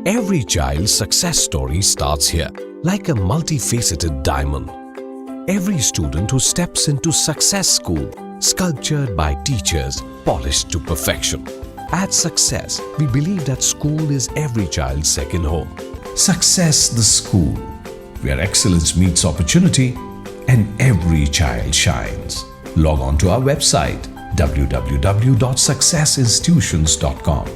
Every child's success story starts here, like a multifaceted diamond. Every student who steps into Success School, sculptured by teachers, polished to perfection. At Success, we believe that school is every child's second home. Success the School, where excellence meets opportunity and every child shines. Log on to our website www.successinstitutions.com.